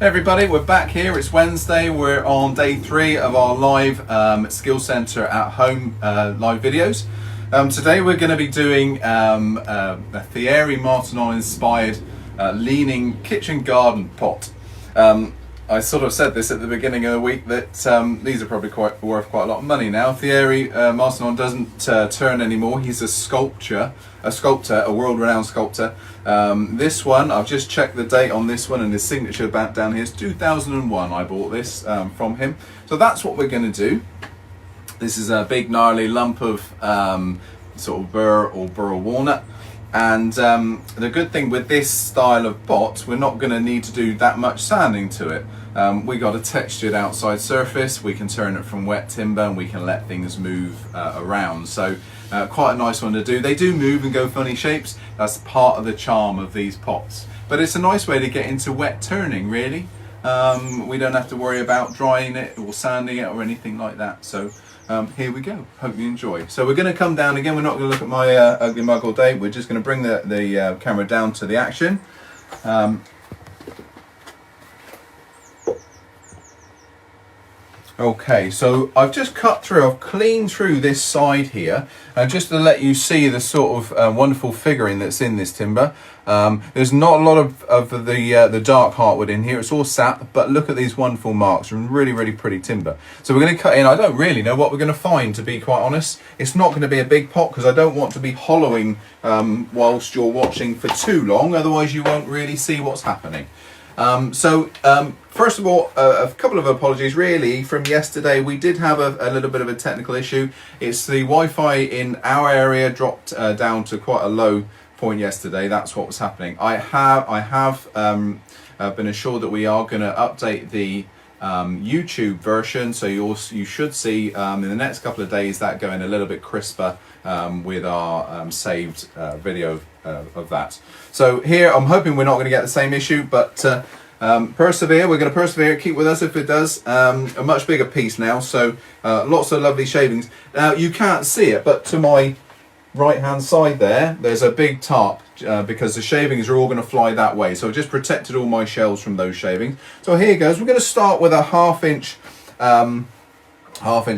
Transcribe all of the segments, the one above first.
Hey everybody, we're back here. It's Wednesday. We're on day 3 of our live Skill Centre at Home live videos. Today we're going to be doing a Thierry Martinon inspired leaning kitchen garden pot. I sort of said this at the beginning of the week that these are probably worth quite a lot of money now. Thierry Martinon doesn't turn anymore. He's a sculptor, a world-renowned sculptor. This one, I've just checked the date on this one, and his signature back down here is 2001. I bought this from him. So that's what we're going to do. This is a big gnarly lump of sort of burr or walnut. And the good thing with this style of pot, we're not going to need to do that much sanding to it. We got a textured outside surface. We can turn it from wet timber, and we can let things move around. So quite a nice one to do. They do move and go funny shapes. That's part of the charm of these pots. But it's a nice way to get into wet turning, really. We don't have to worry about drying it or sanding it or anything like that. So here we go. Hope you enjoy. So we're going to come down again. We're not going to look at my ugly mug all day. We're just going to bring the camera down to the action. Okay, so I've just cut through, I've cleaned through this side here, just to let you see the sort of wonderful figuring that's in this timber. There's not a lot of the dark heartwood in here, it's all sap, but look at these wonderful marks, really, really pretty timber. So we're going to cut in. I don't really know what we're going to find, to be quite honest. It's not going to be a big pot, because I don't want to be hollowing whilst you're watching for too long, otherwise you won't really see what's happening. First of all, a couple of apologies really from yesterday. We did have a little bit of a technical issue. It's the Wi-Fi in our area dropped down to quite a low point yesterday. That's what was happening. I have been assured that we are going to update the YouTube version, so you should see in the next couple of days that going a little bit crisper with our saved video of that. So here I'm hoping we're not going to get the same issue, but persevere. We're going to persevere. Keep with us if it does. A much bigger piece now, so lots of lovely shavings. Now you can't see it, but to my right hand side there's a big tarp because the shavings are all going to fly that way, so I just protected all my shelves from those shavings. So here goes. We're going to start with a half inch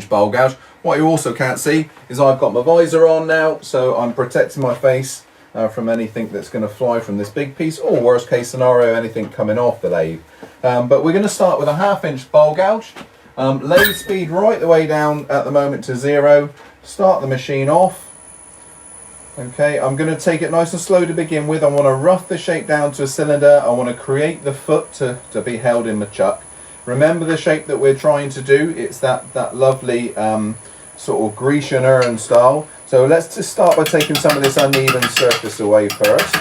bowl gouge. What you also can't see is I've got my visor on now, so I'm protecting my face from anything that's going to fly from this big piece, or worst case scenario, anything coming off the lathe. But we're going to start with a half inch bowl gouge. Lathe speed right the way down at the moment to 0. Start the machine off. Okay, I'm going to take it nice and slow to begin with. I want to rough the shape down to a cylinder. I want to create the foot to be held in the chuck. Remember the shape that we're trying to do. It's that lovely sort of Grecian urn style. So let's just start by taking some of this uneven surface away first.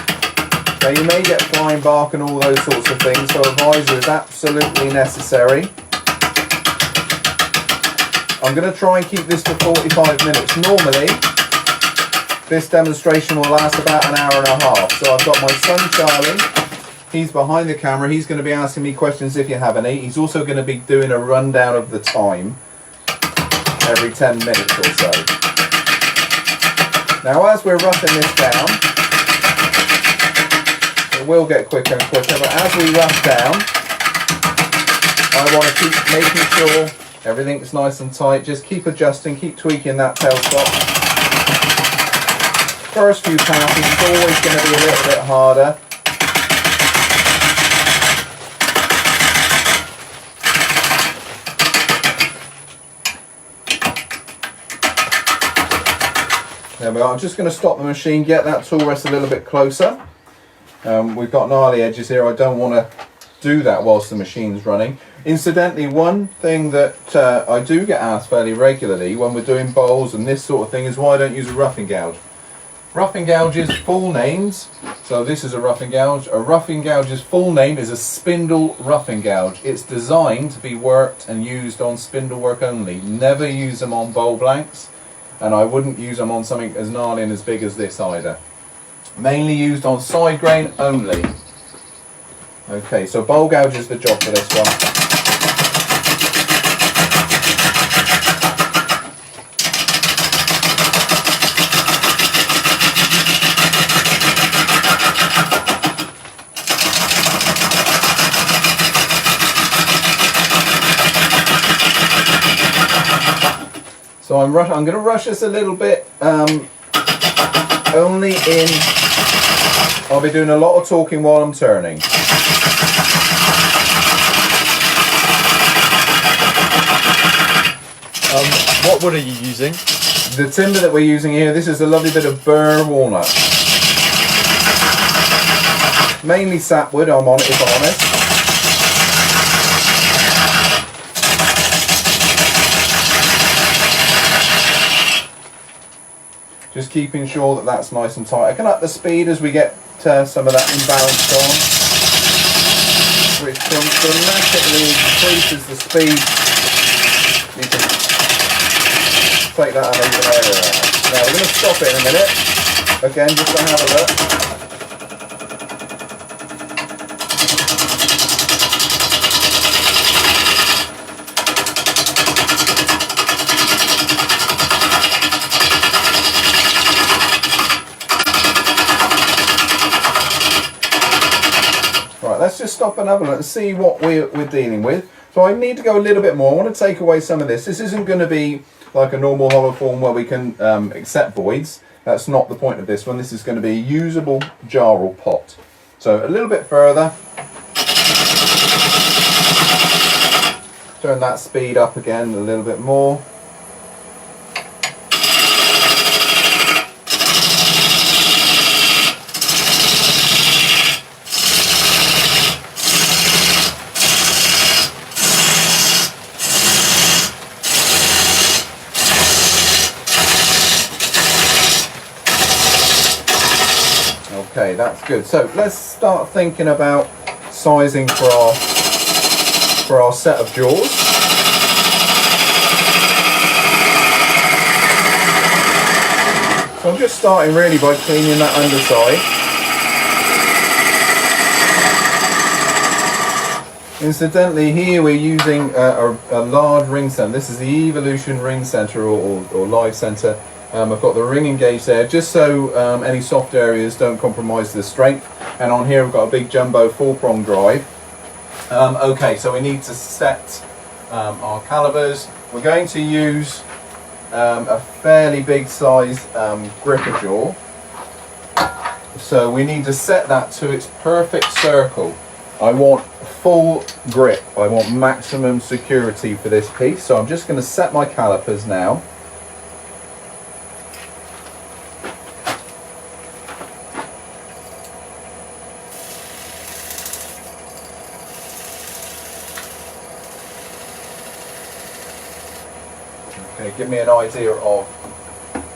Now you may get flying bark and all those sorts of things, so a visor is absolutely necessary. I'm going to try and keep this to 45 minutes. Normally, this demonstration will last about an hour and a half. So I've got my son Charlie. He's behind the camera. He's going to be asking me questions if you have any. He's also going to be doing a rundown of the time every 10 minutes or so. Now as we're roughing this down, it will get quicker and quicker, but as we rough down, I want to keep making sure everything's nice and tight. Just keep adjusting, keep tweaking that tailstop. First few passes is always going to be a little bit harder. There we are. I'm just going to stop the machine, get that tool rest a little bit closer. We've got gnarly edges here. I don't want to do that whilst the machine's running. Incidentally, one thing that I do get asked fairly regularly when we're doing bowls and this sort of thing is why I don't use a roughing gouge. Roughing gouges full names, so this is a roughing gouge. A roughing gouge's full name is a spindle roughing gouge. It's designed to be worked and used on spindle work only. Never use them on bowl blanks, and I wouldn't use them on something as gnarly and as big as this either. Mainly used on side grain only. Okay, so bowl gouge is the job for this one. So I'm going to rush this a little bit, only in, I'll be doing a lot of talking while I'm turning. What wood are you using? The timber that we're using here, this is a lovely bit of burr walnut. Mainly sapwood, I'm on it if I'm honest. Just keeping sure that that's nice and tight. I can up the speed as we get some of that imbalance on, which dramatically increases the speed. You can take that uneven area out. Now we're going to stop it in a minute, again just to have a look. Right, let's just stop and have a look and see what we're dealing with. So I need to go a little bit more. I want to take away some of this. This isn't going to be like a normal hollow form where we can accept voids. That's not the point of this one. This is going to be a usable jar or pot. So a little bit further. Turn that speed up again a little bit more. Okay, that's good. So let's start thinking about sizing for our set of jaws. So I'm just starting really by cleaning that underside. Incidentally, here we're using a large ring center. This is the Evolution ring center or live center. I've got the ringing gauge there just so any soft areas don't compromise the strength, and on here we've got a big jumbo 4-prong drive. Okay, so we need to set our calibers. We're going to use a fairly big size gripper jaw, so we need to set that to its perfect circle. I want full grip, I want maximum security for this piece, so I'm just going to set my calipers now. Okay, give me an idea of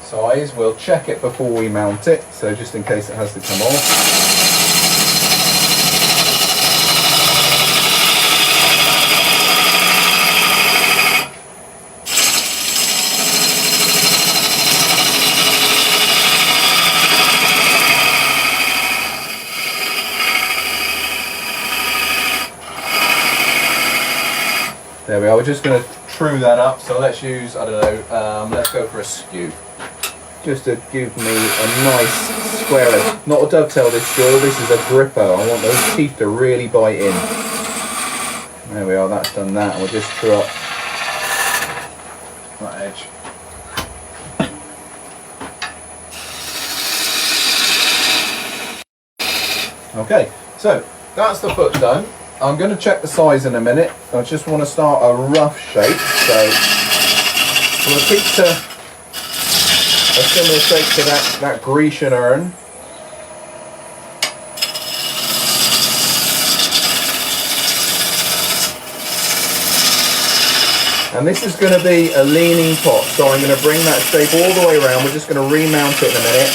size. We'll check it before we mount it, so just in case it has to come off. There we are, we're just going to true that up, so let's use, I don't know, let's go for a skew. Just to give me a nice square edge. Not a dovetail this jaw, this is a gripper. I want those teeth to really bite in. There we are, that's done that, and we'll just true up that edge. Okay, so that's the foot done. I'm going to check the size in a minute. I just want to start a rough shape. So we'll keep to a similar shape to that Grecian urn. And this is going to be a leaning pot. So I'm going to bring that shape all the way around. We're just going to remount it in a minute.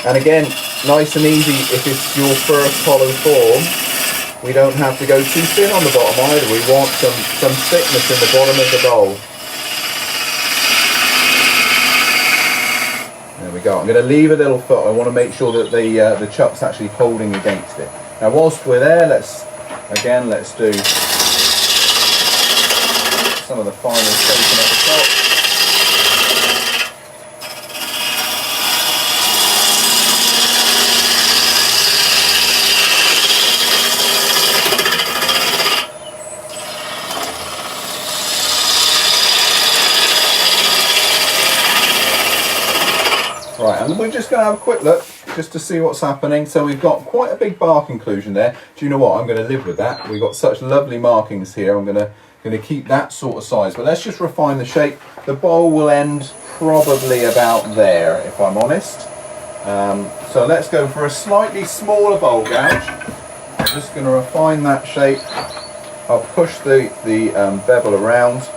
And again, nice and easy if it's your first hollow form. We don't have to go too thin on the bottom either. We want some thickness in the bottom of the bowl. There we go. I'm going to leave a little foot. I want to make sure that the chup's actually holding against it. Now whilst we're there, let's do some of the final shaping at the top. Right, and we're just going to have a quick look just to see what's happening. So we've got quite a big bark inclusion there. Do you know what? I'm going to live with that. We've got such lovely markings here. I'm going to keep that sort of size. But let's just refine the shape. The bowl will end probably about there, if I'm honest. So let's go for a slightly smaller bowl gouge. I'm just going to refine that shape. I'll push the bevel around.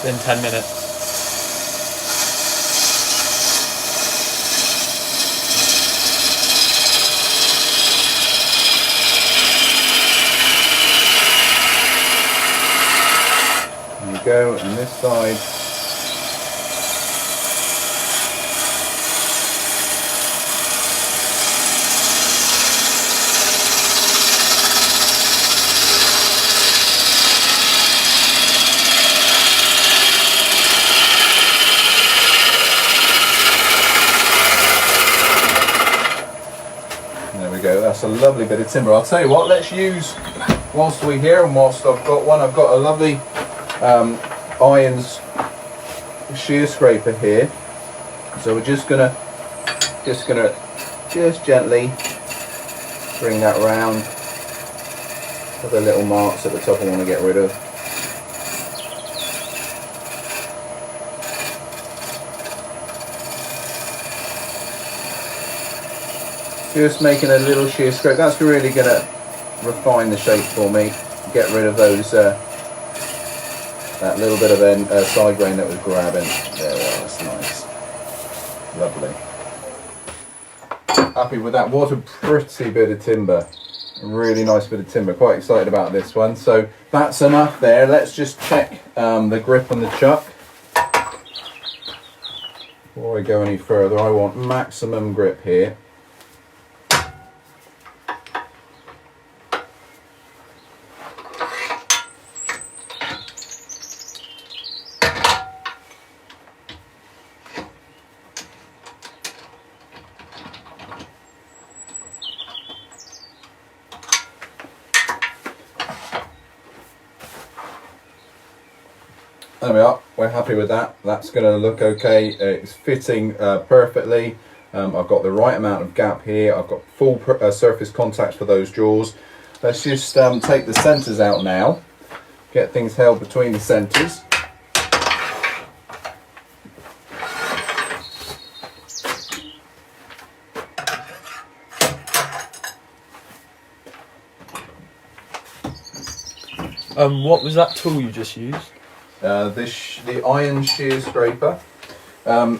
In 10 minutes. There you go, and this side. There we go, that's a lovely bit of timber. I'll tell you what, let's use, whilst we're here and whilst I've got a lovely irons shear scraper here. So we're just gonna gently bring that round. Put the little marks at the top I want to get rid of. Just making a little shear scrape. That's really going to refine the shape for me. Get rid of those that little bit of side grain that was grabbing. There we are. That's nice. Lovely. Happy with that. What a pretty bit of timber. A really nice bit of timber. Quite excited about this one. So that's enough there. Let's just check the grip on the chuck. Before I go any further, I want maximum grip here. There we are, we're happy with that. That's going to look okay. It's fitting perfectly. I've got the right amount of gap here. I've got full surface contact for those jaws. Let's just take the centres out now. Get things held between the centres. What was that tool you just used? The iron shear scraper. I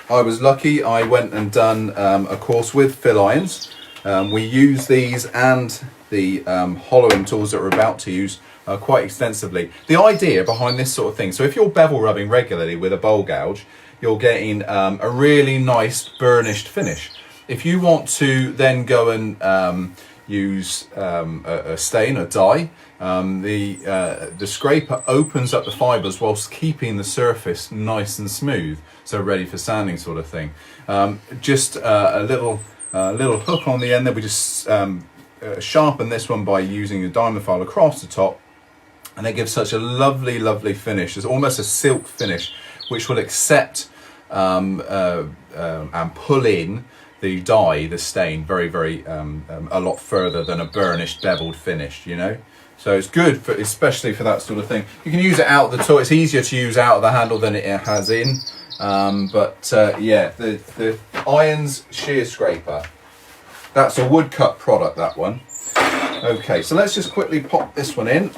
was lucky, I went and done a course with Phil Irons. We use these and the hollowing tools that we're about to use quite extensively. The idea behind this sort of thing, so if you're bevel rubbing regularly with a bowl gouge, you're getting a really nice burnished finish. If you want to then go and use a stain, a dye, the scraper opens up the fibres whilst keeping the surface nice and smooth, so ready for sanding sort of thing. Just a little hook on the end there. We just sharpen this one by using a diamond file across the top, and it gives such a lovely finish. It's almost a silk finish, which will accept and pull in the dye, the stain, very a lot further than a burnished beveled finish, you know. So it's good for, especially for that sort of thing. You can use it out of the tool. It's easier to use out of the handle than it has in. Yeah, the Irons shear scraper. That's a Woodcut product, that one. Okay, so let's just quickly pop this one in.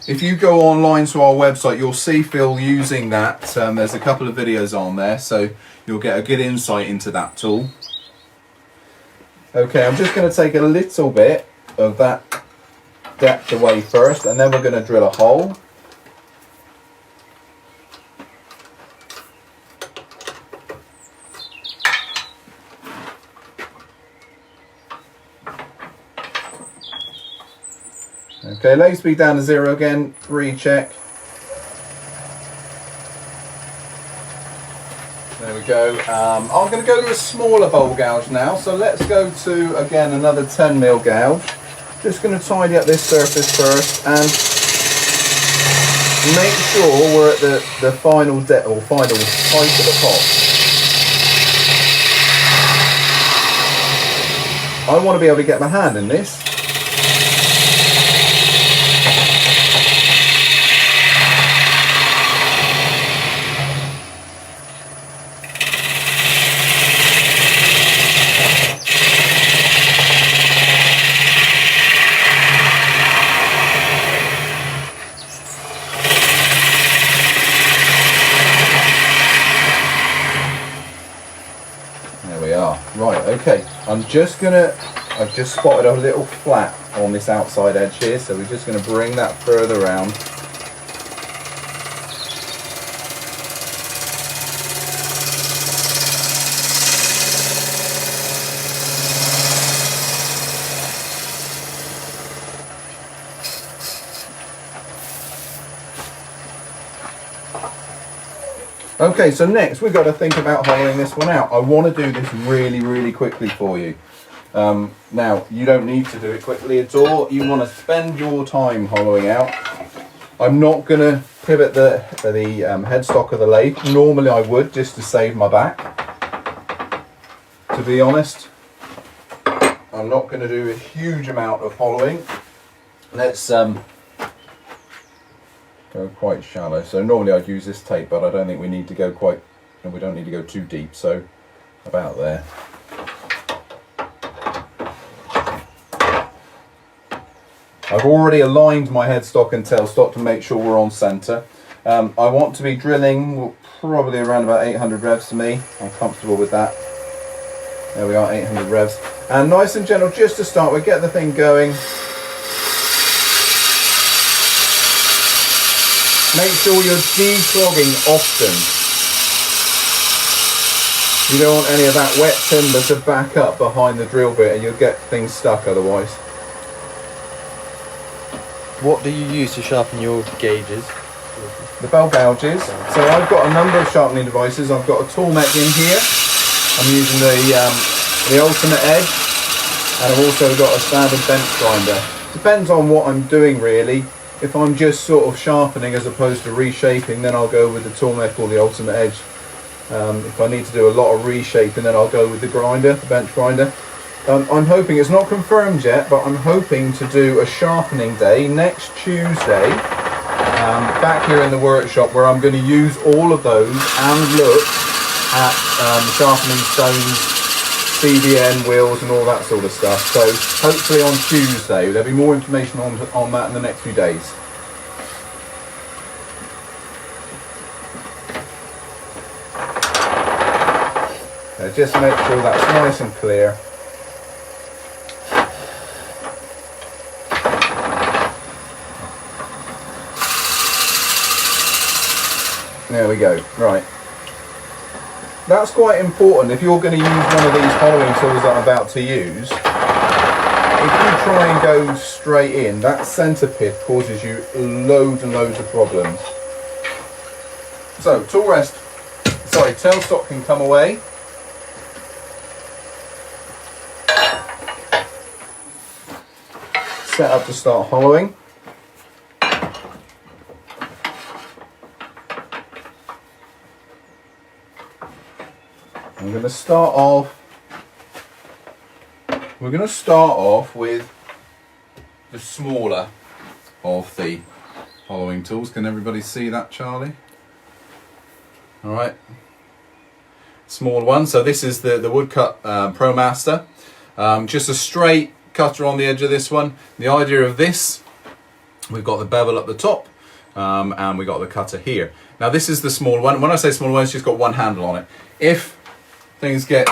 If you go online to our website, you'll see Phil using that. There's a couple of videos on there, so you'll get a good insight into that tool. Okay, I'm just going to take a little bit of that depth away first, and then we're going to drill a hole. Okay, leg speed down to 0 again, recheck. There we go. I'm going to go to a smaller bowl gouge now, so let's go to, again, another 10mm gouge. Just going to tidy up this surface first and make sure we're at the final depth or final height of the pot. I want to be able to get my hand in this. There we are. Right, okay. I've just spotted a little flat on this outside edge here, so we're just going to bring that further around. Okay, so next we've got to think about hollowing this one out. I want to do this really quickly for you. Now, you don't need to do it quickly at all. You want to spend your time hollowing out. I'm not going to pivot the headstock of the lathe. Normally I would, just to save my back. To be honest, I'm not going to do a huge amount of hollowing. Let's go quite shallow. So normally I'd use this tape, but I don't think we need to go we don't need to go too deep, so about there. I've already aligned my headstock and tailstock to make sure we're on centre. I want to be drilling probably around about 800 revs to me. I'm comfortable with that. There we are, 800 revs. And nice and gentle just to start with, get the thing going. Make sure you're declogging often. You don't want any of that wet timber to back up behind the drill bit and you'll get things stuck otherwise. What do you use to sharpen your gauges? The bell gouges. So I've got a number of sharpening devices. I've got a tool neck in here. I'm using the ultimate edge, and I've also got a standard bench grinder. Depends on what I'm doing really. If I'm just sort of sharpening as opposed to reshaping, then I'll go with the tool neck or the ultimate edge. If I need to do a lot of reshaping, then I'll go with the grinder, the bench grinder. I'm hoping, it's not confirmed yet, but I'm hoping to do a sharpening day next Tuesday back here in the workshop, where I'm going to use all of those and look at sharpening stones, CBN wheels and all that sort of stuff. So hopefully on Tuesday there'll be more information on that in the next few days. So just make sure that's nice and clear. There we go. Right. That's quite important if you're going to use one of these hollowing tools that I'm about to use. If you try and go straight in, that centre pith causes you loads and loads of problems. So, tailstock can come away. Set up to start hollowing. We're going to start off with the smaller of the hollowing tools. Can everybody see that, Charlie? All right. Small one. So this is the Woodcut ProMaster. Just a straight cutter on the edge of this one. The idea of this, we've got the bevel at the top and we've got the cutter here. Now this is the small one. When I say small one, it's just got one handle on it. If things get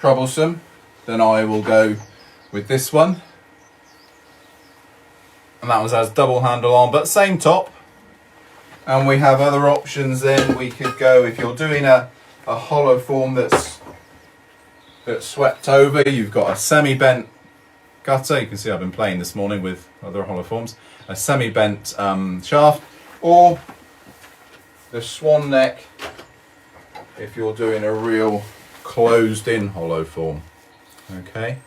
troublesome, then I will go with this one, and that one has double handle on but same top. And we have other options. Then we could go, if you're doing a hollow form that's swept over, you've got a semi-bent cutter. You can see I've been playing this morning with other hollow forms. A semi-bent shaft, or the swan neck if you're doing a real closed in hollow form. Okay,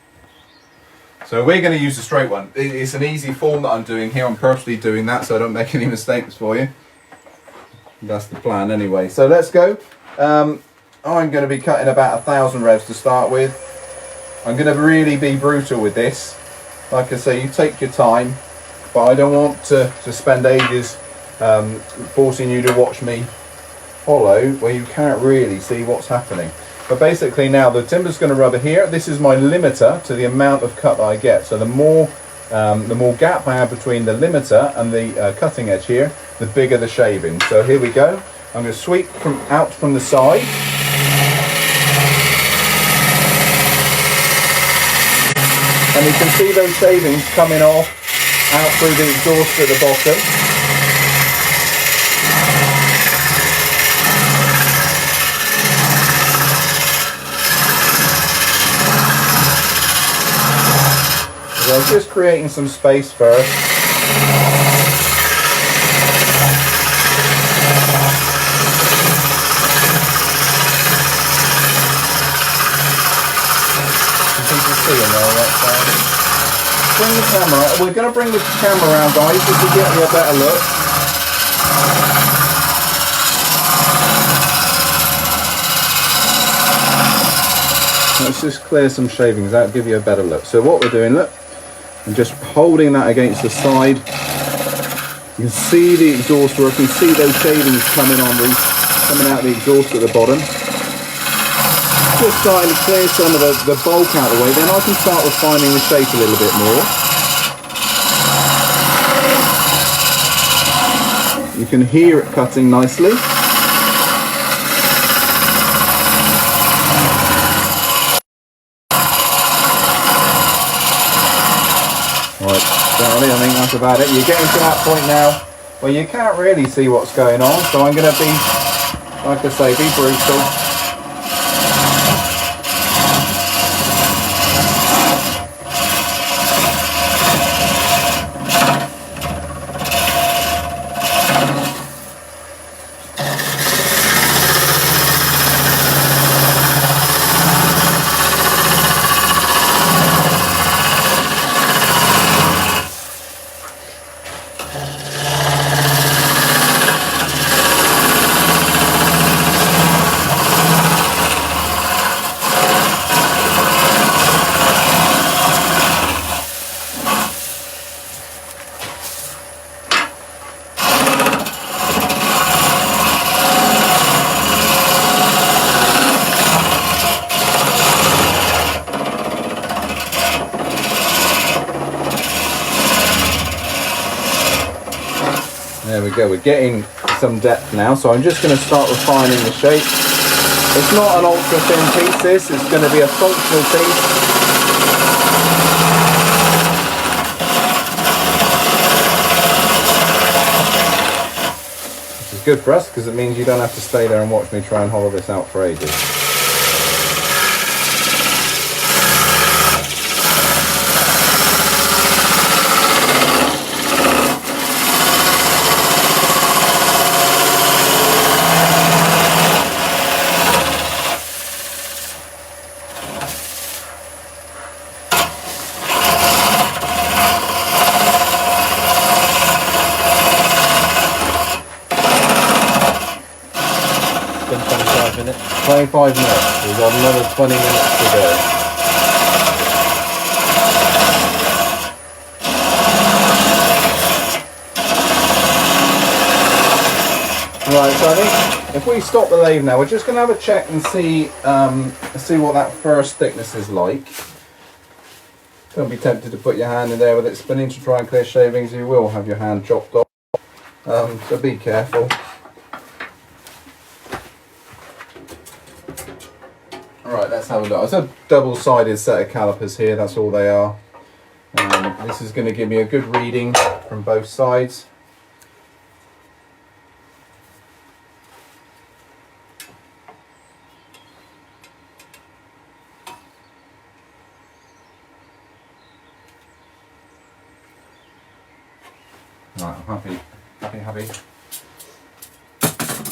so we're going to use a straight one. It's an easy form that I'm doing here. I'm purposely doing that so I don't make any mistakes for you. That's the plan anyway. So let's go. I'm going to be cutting about 1,000 revs to start with. I'm going to really be brutal with this. Like I say, you take your time, but I don't want to spend ages forcing you to watch me hollow where you can't really see what's happening. But basically now the timber's going to rubber here. This is my limiter to the amount of cut that I get. So the more gap I have between the limiter and the cutting edge here, the bigger the shaving. So here we go. I'm going to sweep out from the side. And you can see those shavings coming off out through the exhaust at the bottom. So I'm just creating some space first. Bring the camera, we're going to bring the camera around, guys, just to get you a better look. Let's just clear some shavings out, give you a better look. So what we're doing, look, I'm just holding that against the side. You can see the exhaust work, you can see those shavings coming out the exhaust at the bottom. Just starting to clear some of the bulk out of the way, then I can start refining the shape a little bit more. You can hear it cutting nicely. Right, Charlie, I think that's about it. You're getting to that point now where you can't really see what's going on, so I'm going to be, like I say, be brutal. There we go, we're getting some depth now, so I'm just going to start refining the shape. It's not an ultra thin piece, this, it's going to be a functional piece. Which is good for us, because it means you don't have to stay there and watch me try and hollow this out for ages. Been 25 minutes. 25 minutes, we've got another 20 minutes to go. Right, so I think if we stop the lathe now, we're just going to have a check and see what that first thickness is like. Don't be tempted to put your hand in there with it spinning to try and clear shavings, you will have your hand chopped off. So be careful. Alright, let's have a look. It's a double-sided set of calipers here, that's all they are. This is going to give me a good reading from both sides. Right, I'm happy.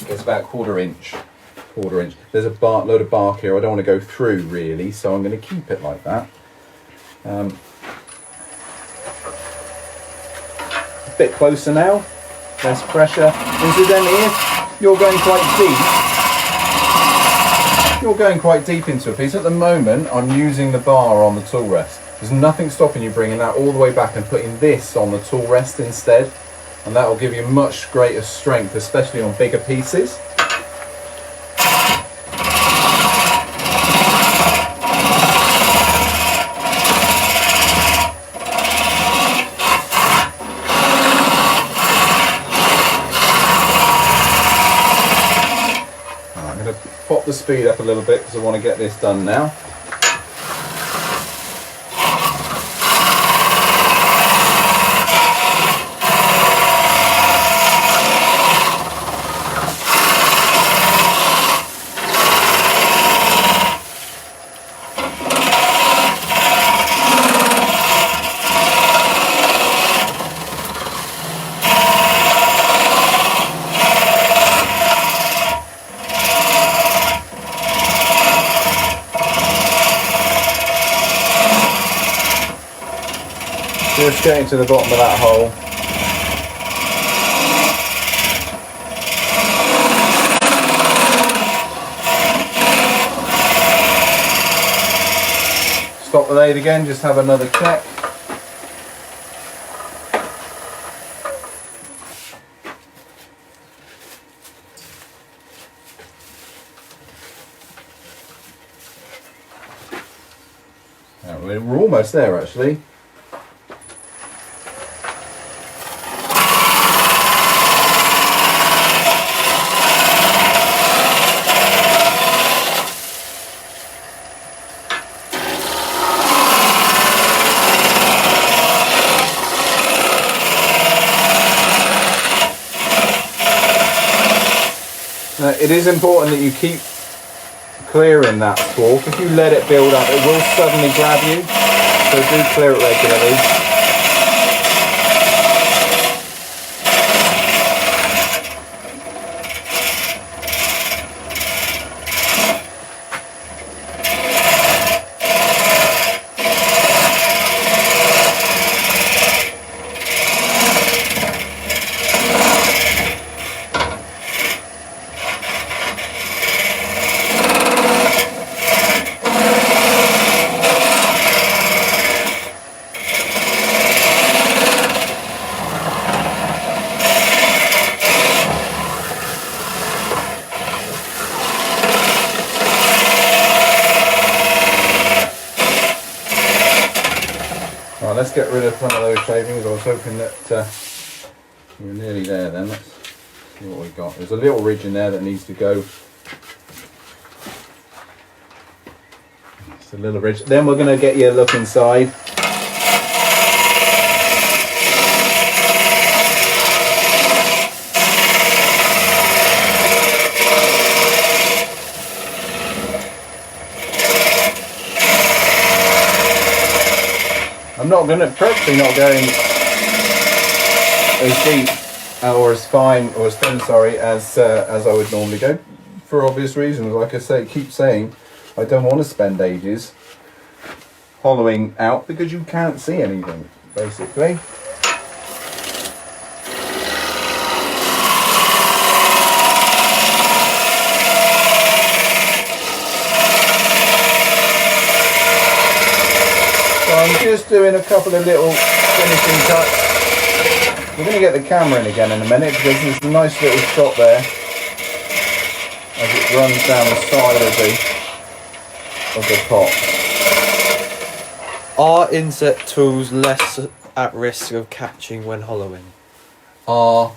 It's about 1/4 inch. 1/4 inch. There's a load of bark here I don't want to go through really, so I'm going to keep it like that. A bit closer now, less pressure. Incidentally, if you're going quite deep into a piece, at the moment I'm using the bar on the tool rest. There's nothing stopping you bringing that all the way back and putting this on the tool rest instead, and that will give you much greater strength, especially on bigger pieces. I'm going to pop the speed up a little bit because I want to get this done now. Just getting to the bottom of that hole. Stop the lathe again, just have another check. We're almost there actually. It is important that you keep clearing that fork. If you let it build up, it will suddenly grab you, so do clear it regularly. Right, let's get rid of some of those shavings. I was hoping that we were nearly there then. Let's see what we've got. There's a little ridge in there that needs to go. Just a little ridge. Then we're going to get you a look inside. I'm purposely not going as deep or as fine or as thin, sorry, as I would normally go, for obvious reasons. Like I say, keep saying, I don't want to spend ages hollowing out because you can't see anything, basically. I'm just doing a couple of little finishing cuts. We're going to get the camera in again in a minute because there's a nice little shot there as it runs down the side of the pot. Are insert tools less at risk of catching when hollowing? Are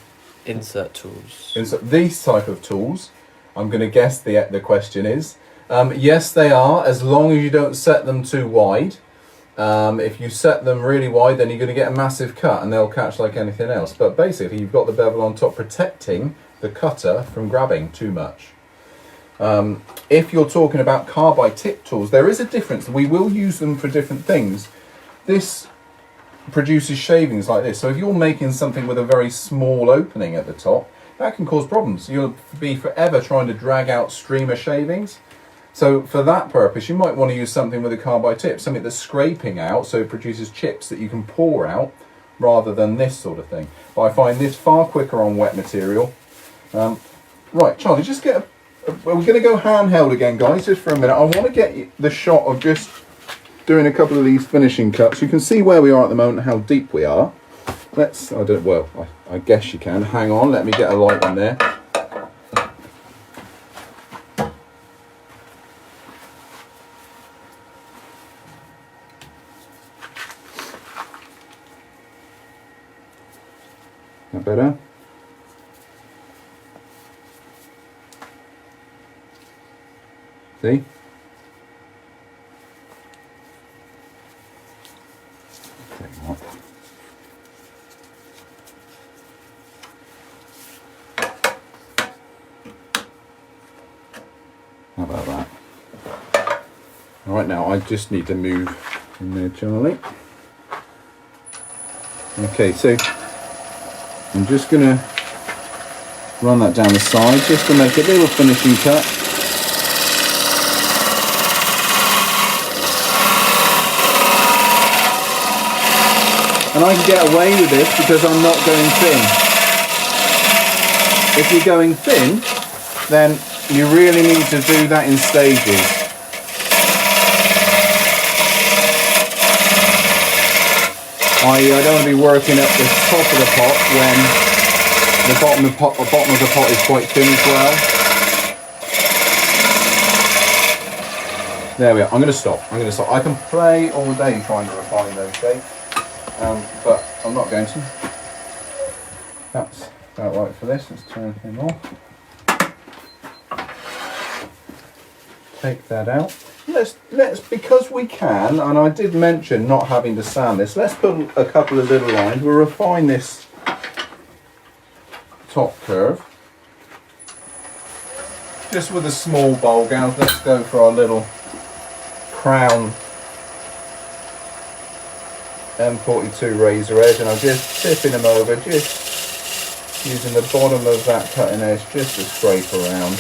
insert tools? These type of tools, I'm going to guess the question is, yes they are, as long as you don't set them too wide. If you set them really wide, then you're going to get a massive cut and they'll catch like anything else. But basically, you've got the bevel on top protecting the cutter from grabbing too much. If you're talking about carbide tip tools, there is a difference. We will use them for different things. This produces shavings like this. So if you're making something with a very small opening at the top, that can cause problems. You'll be forever trying to drag out streamer shavings. So for that purpose, you might want to use something with a carbide tip, something that's scraping out, so it produces chips that you can pour out, rather than this sort of thing. But I find this far quicker on wet material. Right, Charlie, just get we're going to go handheld again, guys, just for a minute. I want to get the shot of just doing a couple of these finishing cuts. You can see where we are at the moment, how deep we are. I guess you can. Hang on, let me get a light in there. That better? See? How about that? All right, now I just need to move in there, Charlie. Okay, so I'm just going to run that down the side just to make a little finishing cut. And I can get away with this because I'm not going thin. If you're going thin, then you really need to do that in stages. I don't want to be working at the top of the pot when the bottom of the pot is quite thin as well. There we are. I'm going to stop. I can play all day trying to refine those shapes, but I'm not going to. That's about right for this. Let's turn him off. Take that out. Let's because we can, and I did mention not having to sand this, let's put a couple of little lines. We'll refine this top curve just with a small bowl gouge. Let's go for our little crown M42 razor edge, and I'm just tipping them over, just using the bottom of that cutting edge just to scrape around.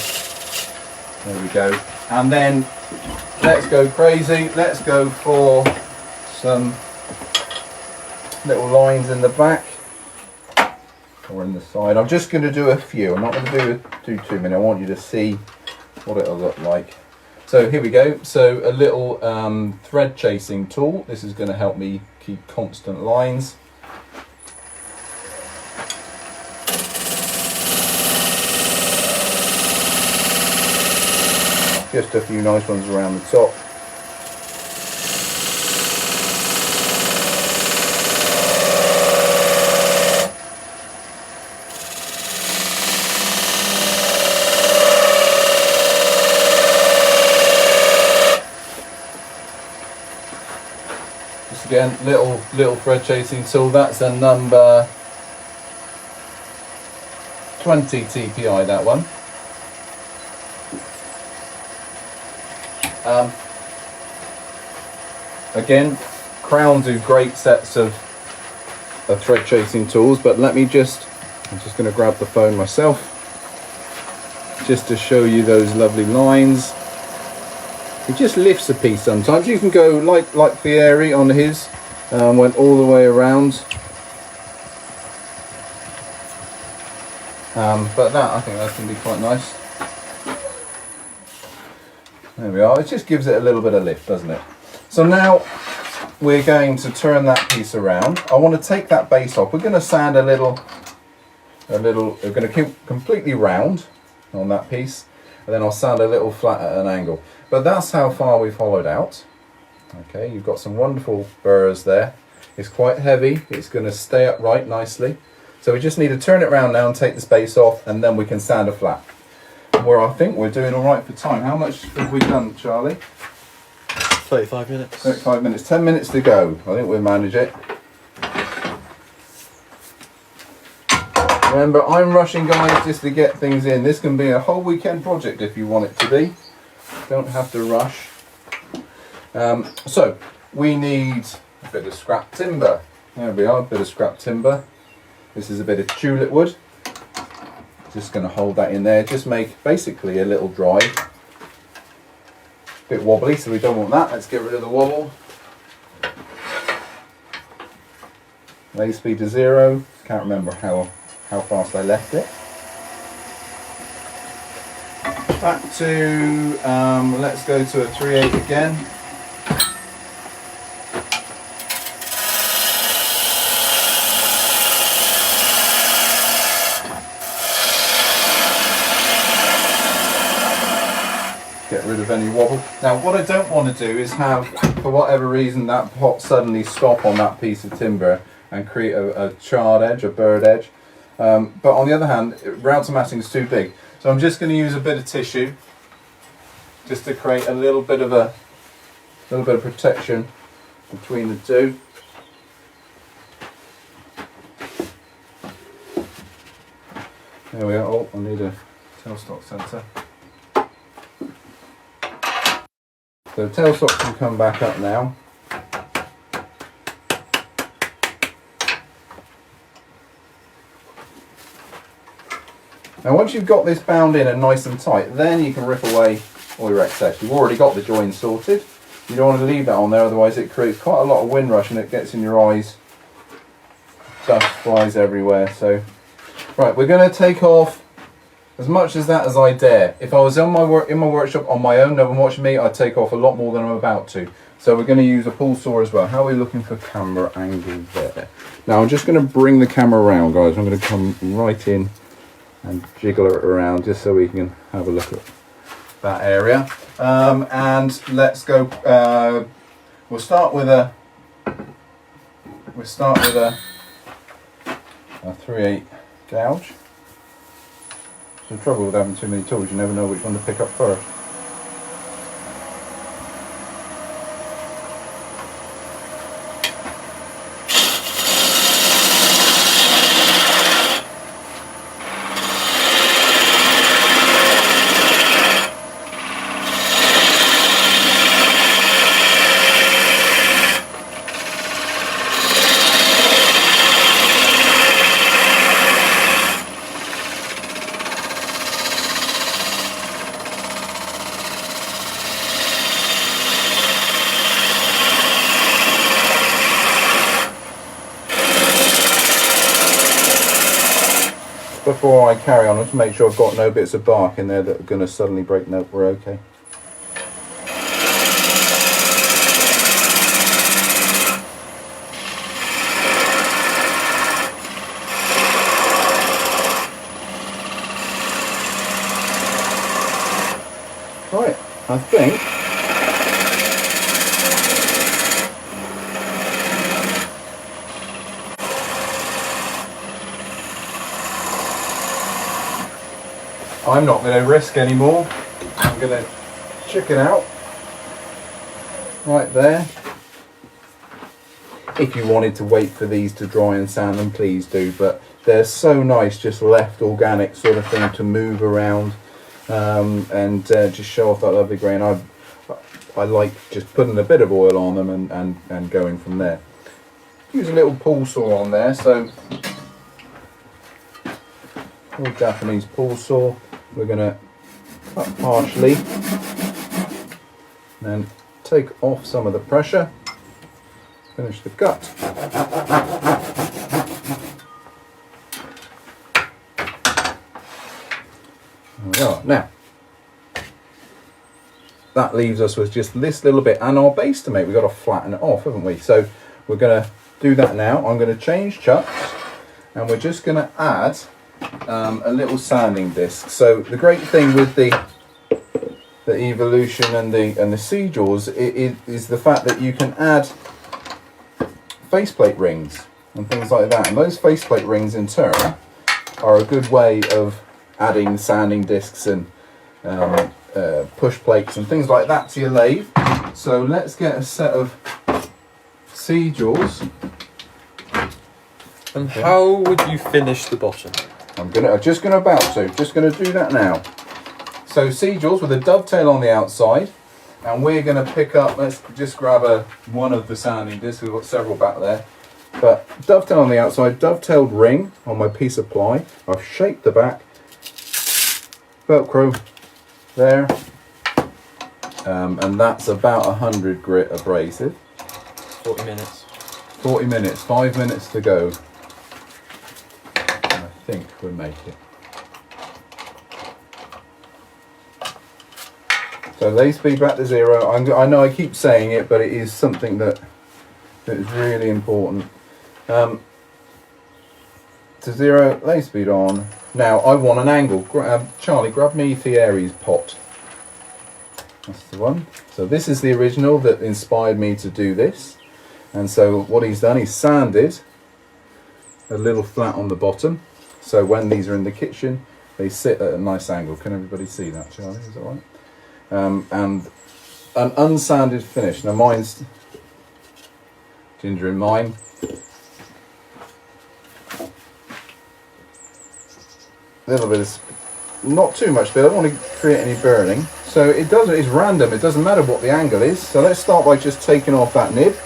There we go. And then let's go crazy. Let's go for some little lines in the back or in the side. I'm just going to do a few. I'm not going to do too many. I want you to see what it'll look like. So here we go. So a little thread chasing tool. This is going to help me keep constant lines. Just a few nice ones around the top. Just again, little thread chasing tool. That's a number 20 TPI, that one. Again, Crown do great sets of thread chasing tools, but I'm just going to grab the phone myself just to show you those lovely lines. It just lifts a piece sometimes. You can go like Fieri on his, went all the way around. But I think that's going to be quite nice. There we are. It just gives it a little bit of lift, doesn't it? So now we're going to turn that piece around. I want to take that base off. We're going to sand a little. We're going to keep completely round on that piece, and then I'll sand a little flat at an angle. But that's how far we've hollowed out. Okay, you've got some wonderful burrs there. It's quite heavy. It's going to stay upright nicely. So we just need to turn it around now and take this base off, and then we can sand a flat. Where I think we're doing all right for time. How much have we done, Charlie? 35 minutes. 35 minutes. 10 minutes to go. I think we'll manage it. Remember, I'm rushing, guys, just to get things in. This can be a whole weekend project if you want it to be. Don't have to rush. So, we need a bit of scrap timber. There we are, a bit of scrap timber. This is a bit of tulip wood. This Just going to hold that in there, just make basically a little drive. Bit wobbly, so we don't want that. Let's get rid of the wobble. Lay speed to 0. Can't remember how fast I left it. Back to, let's go to a 3/8 again. Get rid of any wobble. Now what I don't want to do is have, for whatever reason, that pot suddenly stop on that piece of timber and create a charred edge, a bird edge. But on the other hand, router matting is too big. So I'm just going to use a bit of tissue just to create a little bit of protection between the two. There we are. Oh, I need a tailstock centre. So tailstock can come back up now. Now once you've got this bound in and nice and tight, then you can rip away all your excess. You've already got the join sorted. You don't want to leave that on there, otherwise it creates quite a lot of wind rush and it gets in your eyes. Dust flies everywhere. So, right, we're going to take off as much as that as I dare. If I was in my workshop on my own, no one watching me, I'd take off a lot more than I'm about to. So we're going to use a pull saw as well. How are we looking for camera angle there? Now I'm just going to bring the camera around, guys. I'm going to come right in and jiggle it around just so we can have a look at that area. And let's go. We'll start with a 3/8 gouge. So the trouble with having too many tools, you never know which one to pick up first. Before I carry on, let's make sure I've got no bits of bark in there that are going to suddenly break. Nope, we're okay. Right, I think I'm not going to risk anymore. I'm going to chicken out right there. If you wanted to wait for these to dry and sand them, please do, but they're so nice just left organic sort of thing to move around and just show off that lovely grain. I like just putting a bit of oil on them and going from there. Use a little pull saw on there, so little Japanese pull saw. We're going to cut partially and then take off some of the pressure, finish the cut. There we are. Now, that leaves us with just this little bit and our base to make. We've got to flatten it off, haven't we? So we're going to do that now. I'm going to change chucks and we're just going to add a little sanding disc. So the great thing with the Evolution and the sea jaws is the fact that you can add faceplate rings and things like that, and those faceplate rings in turn are a good way of adding sanding discs and push plates and things like that to your lathe. So let's get a set of sea jaws. And how would you finish the bottom? I'm just gonna do that now. So sea jaws with a dovetail on the outside, and we're gonna pick up. Let's just grab one of the sanding discs. We've got several back there, but dovetail on the outside, dovetailed ring on my piece of ply. I've shaped the back, Velcro there, and that's about 100 grit abrasive. 40 minutes. 40 minutes, 5 minutes to go. And I think we'll make it. So lay speed back to 0. I know I keep saying it, but it is something that is really important. To 0, lay speed on. Now I want an angle. Charlie, grab me Thierry's pot. That's the one. So this is the original that inspired me to do this. And so what he's done, he's sanded a little flat on the bottom. So when these are in the kitchen, they sit at a nice angle. Can everybody see that, Charlie? Is that right? And an unsanded finish. Now mine's ginger in mine. A little bit of, not too much, but I don't want to create any burning. So it's random, it doesn't matter what the angle is. So let's start by just taking off that nib.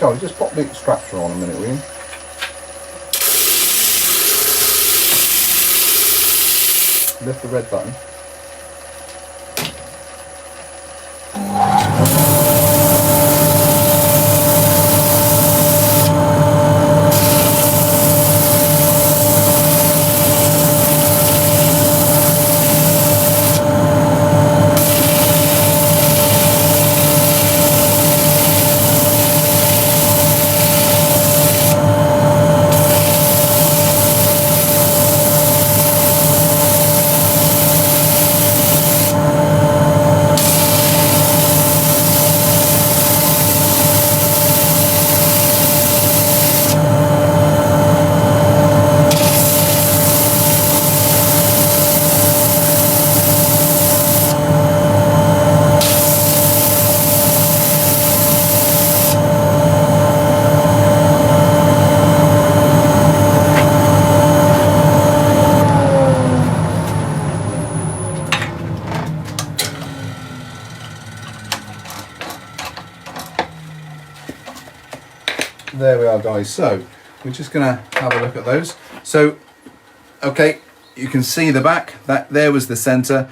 Charlie, just pop the extractor on a minute, will you? Lift the red button. There we are, guys. So we're just gonna have a look at those. So okay, you can see the back, that there was the center.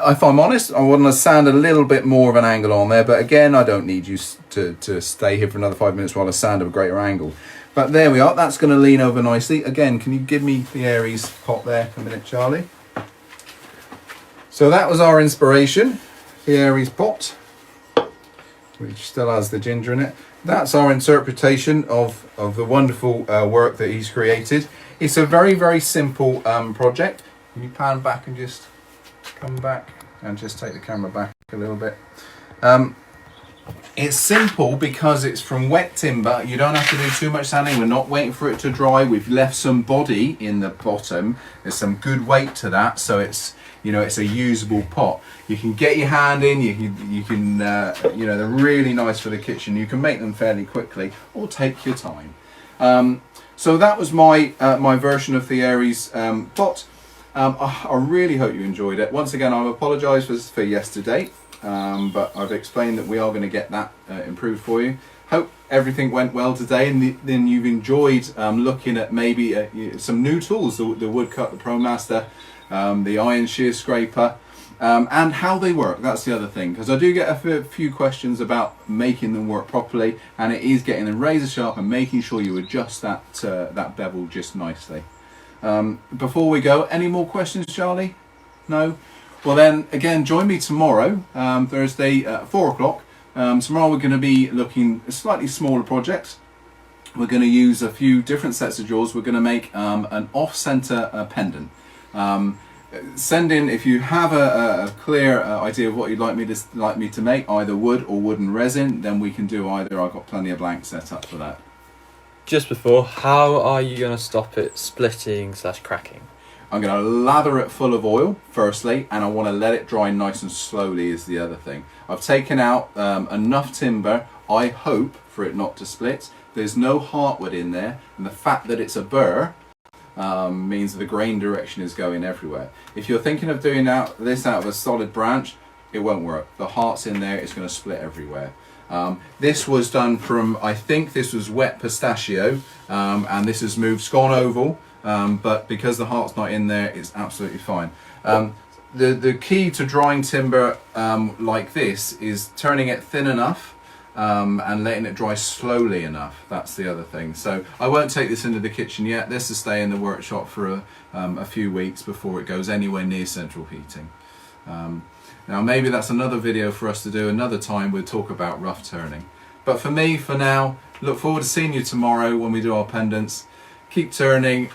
If I'm honest, I want to sand a little bit more of an angle on there, but again, I don't need you to stay here for another 5 minutes while I sand a greater angle. But there we are, that's going to lean over nicely. Again, can you give me the Aries pot there for a minute, Charlie? So that was our inspiration, the Aries pot, which still has the ginger in it. That's our interpretation of the wonderful work that he's created. It's a very, very simple project. Can you pan back and just come back and just take the camera back a little bit? It's simple because it's from wet timber. You don't have to do too much sanding. We're not waiting for it to dry. We've left some body in the bottom. There's some good weight to that, so it's, you know, it's a usable pot. You can get your hand in. You can you know, they're really nice for the kitchen. You can make them fairly quickly, or take your time. So that was my my version of the Aries pot. I really hope you enjoyed it. Once again, I apologise for yesterday, but I've explained that we are going to get that improved for you. Hope everything went well today, and then you've enjoyed looking at maybe some new tools, the Woodcut, the ProMaster, the iron shear scraper, and how they work. That's the other thing, because I do get a few questions about making them work properly, and it is getting them razor sharp and making sure you adjust that that bevel just nicely. Before we go, any more questions, Charlie? No? Well then, again, join me tomorrow, Thursday at 4 o'clock. Tomorrow we're going to be looking at a slightly smaller project. We're going to use a few different sets of jaws. We're going to make an off-center pendant. Send in if you have a clear idea of what you'd like me to make, either wood or wooden resin. Then we can do either. I've got plenty of blanks set up for that. Just before, how are you going to stop it splitting / cracking? I'm going to lather it full of oil firstly, and I want to let it dry nice and slowly is the other thing. I've taken out enough timber, I hope, for it not to split. There's no heartwood in there, and the fact that it's a burr means the grain direction is going everywhere. If you're thinking of doing this out of a solid branch, it won't work. The heart's in there, it's going to split everywhere. This was done from, I think this was wet pistachio, and this has moved scone oval, but because the heart's not in there, it's absolutely fine. The key to drying timber like this is turning it thin enough and letting it dry slowly enough. That's the other thing. So I won't take this into the kitchen yet. This will stay in the workshop for a few weeks before it goes anywhere near central heating. Now maybe that's another video for us to do another time. We'll talk about rough turning. But for me, for now, look forward to seeing you tomorrow when we do our pendants. Keep turning,